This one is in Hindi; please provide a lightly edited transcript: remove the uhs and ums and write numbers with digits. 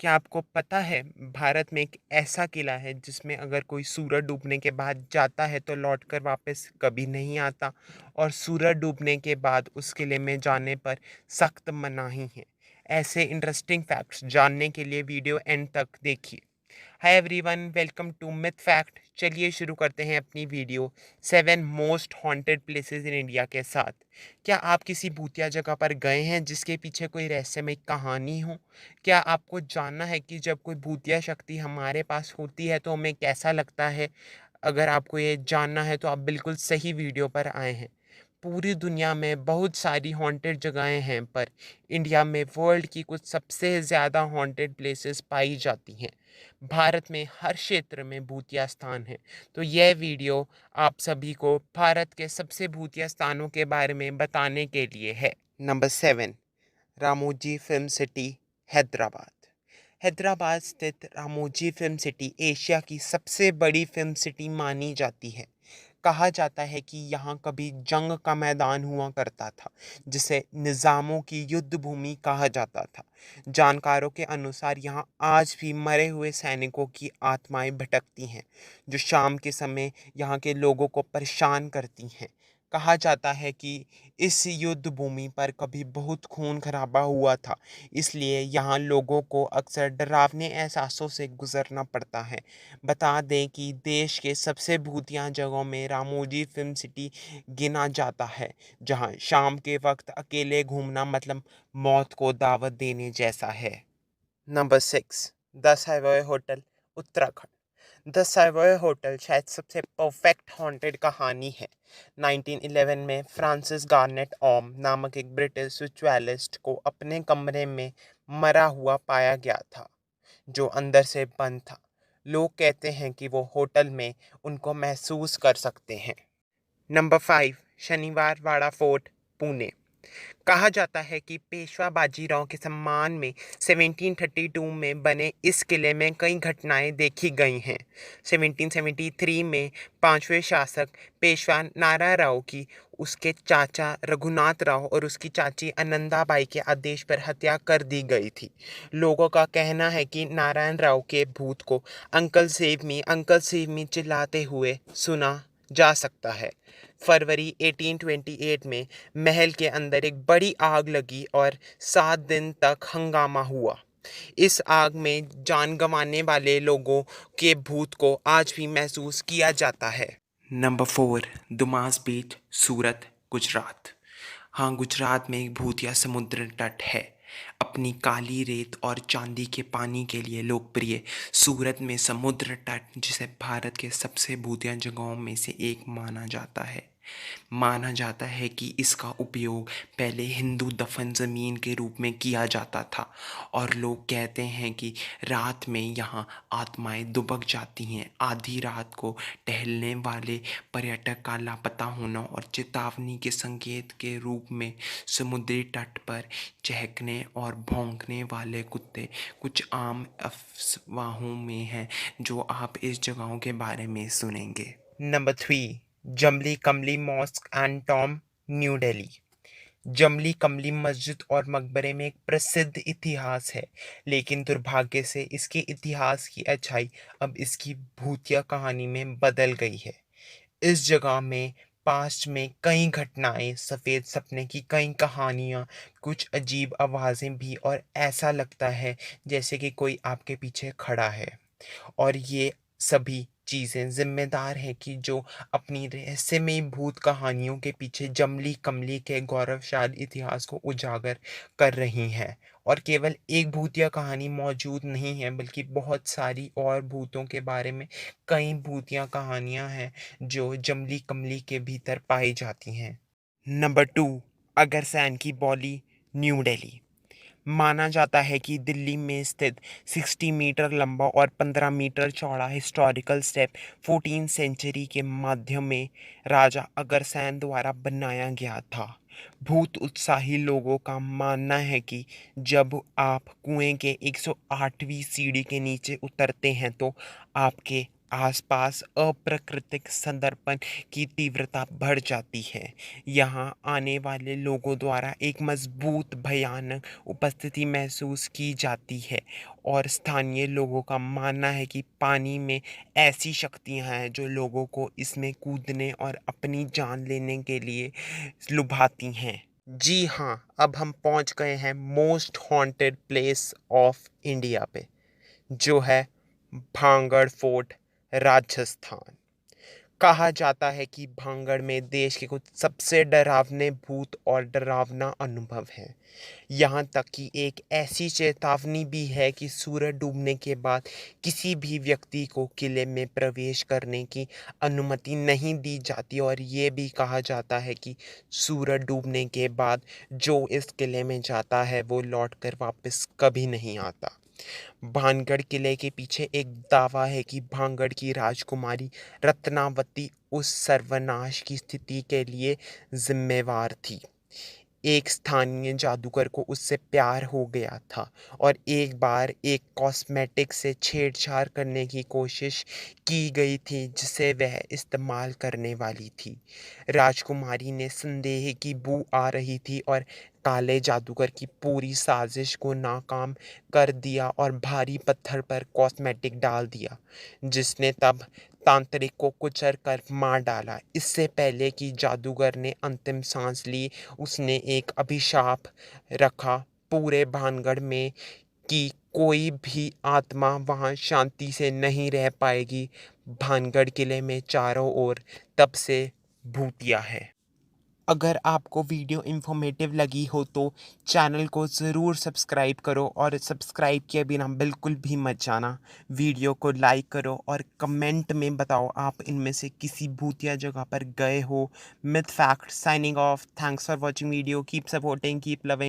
क्या आपको पता है भारत में एक ऐसा किला है जिसमें अगर कोई सूरज डूबने के बाद जाता है तो लौटकर वापस कभी नहीं आता और सूरज डूबने के बाद उस किले में जाने पर सख्त मनाही है। ऐसे इंटरेस्टिंग फैक्ट्स जानने के लिए वीडियो एंड तक देखिए। Hi everyone, welcome to myth fact. चलिए शुरू करते हैं अपनी video 7 most haunted places in India के साथ। क्या आप किसी भूतिया जगह पर गए हैं जिसके पीछे कोई रहस्यमय कहानी हो? क्या आपको जानना है कि जब कोई भूतिया शक्ति हमारे पास होती है तो हमें कैसा लगता है? अगर आपको ये जानना है तो आप बिल्कुल सही वीडियो पर आए हैं। पूरी दुनिया में बहुत सारी हॉन्टेड जगहें हैं, पर इंडिया में वर्ल्ड की कुछ सबसे ज़्यादा हॉन्टेड प्लेसेस पाई जाती हैं। भारत में हर क्षेत्र में भूतिया स्थान है, तो यह वीडियो आप सभी को भारत के सबसे भूतिया स्थानों के बारे में बताने के लिए है। Number 7, Ramoji film city, Hyderabad. Hyderabad स्थित रामोजी फिल्म सिटी एशिया की सबसे बड़ी फिल्म सिटी मानी जाती है। कहा जाता है कि यहाँ कभी जंग का मैदान हुआ करता था, जिसे निज़ामों की युद्ध भूमि कहा जाता था। जानकारों के अनुसार यहाँ आज भी मरे हुए सैनिकों की आत्माएं भटकती हैं, जो शाम के समय यहाँ के लोगों को परेशान करती हैं। कहा जाता है कि इस युद्ध भूमि पर कभी बहुत खून खराबा हुआ था, इसलिए यहाँ लोगों को अक्सर डरावने एहसासों से गुजरना पड़ता है। बता दें कि देश के सबसे भूतिया जगहों में रामोजी फिल्म सिटी गिना जाता है, जहां शाम के वक्त अकेले घूमना मतलब मौत को दावत देने जैसा है। Number 6, the Savoy hotel, Uttarakhand. The Savoy hotel शायद सबसे परफेक्ट हॉन्टेड कहानी है। 1911 में फ्रांसिस गार्नेट ओम नामक एक ब्रिटिश स्पिरिचुअलिस्ट को अपने कमरे में मरा हुआ पाया गया था, जो अंदर से बंद था। लोग कहते हैं कि वो होटल में उनको महसूस कर सकते हैं। नंबर 5, शनिवार वाड़ा फोर्ट, पुणे। कहा जाता है कि पेशवा बाजीराव के सम्मान में 1732 में बने इस किले में कई घटनाएं देखी गई हैं। 1773 में पांचवें शासक पेशवा नारायण राव की उसके चाचा रघुनाथ राव और उसकी चाची आनंदाबाई के आदेश पर हत्या कर दी गई थी। लोगों का कहना है कि नारायण राव के भूत को अंकल सेव मी चिल्लाते हुए सुना जा सकता है। फरवरी 1828 में महल के अंदर एक बड़ी आग लगी और 7 दिन तक हंगामा हुआ। इस आग में जान गंवाने वाले लोगों के भूत को आज भी महसूस किया जाता है। नंबर 4, दुमास बीच, सूरत, गुजरात। हाँ, गुजरात में एक भूतिया समुद्र तट है। अपनी काली रेत और चांदी के पानी के लिए लोकप्रिय सूरत में समुद्र तट, जिसे भारत के सबसे भूतिया जगहों में से एक माना जाता है। माना जाता है कि इसका उपयोग पहले हिंदू दफन ज़मीन के रूप में किया जाता था और लोग कहते हैं कि रात में यहाँ आत्माएं दुबक जाती हैं। आधी रात को टहलने वाले पर्यटक का लापता होना और चेतावनी के संकेत के रूप में समुद्री तट पर चहकने और भौंकने वाले कुत्ते कुछ आम अफवाहों में हैं, जो आप इस जगहों के बारे में सुनेंगे। नंबर 3, जमली कमली mosque and Tom, new Delhi. जमली कमली मस्जिद और मकबरे में एक प्रसिद्ध इतिहास है, लेकिन दुर्भाग्य से इसके इतिहास की अच्छाई अब इसकी भूतिया कहानी में बदल गई है। इस जगह में पास्ट में कई घटनाएं, सफ़ेद सपने की कई कहानियां, कुछ अजीब आवाज़ें भी, और ऐसा लगता है जैसे कि कोई आपके पीछे खड़ा है। और ये सभी चीज़ें ज़िम्मेदार हैं कि जो अपनी रहस्यमयी भूत कहानियों के पीछे जमली कमली के गौरवशाली इतिहास को उजागर कर रही हैं। और केवल एक भूतिया कहानी मौजूद नहीं है, बल्कि बहुत सारी और भूतों के बारे में कई भूतिया कहानियां हैं जो जमली कमली के भीतर पाई जाती हैं। नंबर 2, अगरसैन की बौली, न्यू दिल्ली। माना जाता है कि दिल्ली में स्थित 60 मीटर लंबा और 15 मीटर चौड़ा हिस्टोरिकल स्टेप 14 सेंचुरी के मध्य में राजा अगरसैन द्वारा बनाया गया था। भूत उत्साही लोगों का मानना है कि जब आप कुएं के 108वीं सीढ़ी के नीचे उतरते हैं तो आपके आसपास अप्राकृतिक संदर्पण की तीव्रता बढ़ जाती है। यहाँ आने वाले लोगों द्वारा एक मजबूत भयानक उपस्थिति महसूस की जाती है और स्थानीय लोगों का मानना है कि पानी में ऐसी शक्तियाँ हैं जो लोगों को इसमें कूदने और अपनी जान लेने के लिए लुभाती हैं। जी हाँ, अब हम पहुँच गए हैं most haunted place of India पे, जो है भांगड़ फोर्ट, राजस्थान। कहा जाता है कि भांगड़ में देश के कुछ सबसे डरावने भूत और डरावना अनुभव है। यहाँ तक कि एक ऐसी चेतावनी भी है कि सूरज डूबने के बाद किसी भी व्यक्ति को किले में प्रवेश करने की अनुमति नहीं दी जाती और ये भी कहा जाता है कि सूरज डूबने के बाद जो इस किले में जाता है वो लौटकर वापस कभी नहीं आता। भानगढ़ किले के पीछे एक दावा है कि भानगढ़ की राजकुमारी रत्नावती उस सर्वनाश की स्थिति के लिए जिम्मेवार थी। एक स्थानीय जादूगर को उससे प्यार हो गया था और एक बार एक कॉस्मेटिक से छेड़छाड़ करने की कोशिश की गई थी जिसे वह इस्तेमाल करने वाली थी। राजकुमारी ने संदेह की बू आ रही थी और काले जादूगर की पूरी साजिश को नाकाम कर दिया और भारी पत्थर पर कॉस्मेटिक डाल दिया, जिसने तब तांत्रिक को कुचल कर मार डाला। इससे पहले कि जादूगर ने अंतिम सांस ली, उसने एक अभिशाप रखा पूरे भानगढ़ में कि कोई भी आत्मा वहां शांति से नहीं रह पाएगी। भानगढ़ किले में चारों ओर तब से भूतिया है। अगर आपको वीडियो इन्फॉर्मेटिव लगी हो तो चैनल को ज़रूर सब्सक्राइब करो और सब्सक्राइब किए बिना बिल्कुल भी मत जाना। वीडियो को लाइक करो और कमेंट में बताओ आप इनमें से किसी भूतिया जगह पर गए हो। Myth fact signing off. Thanks for watching video. Keep supporting, keep loving.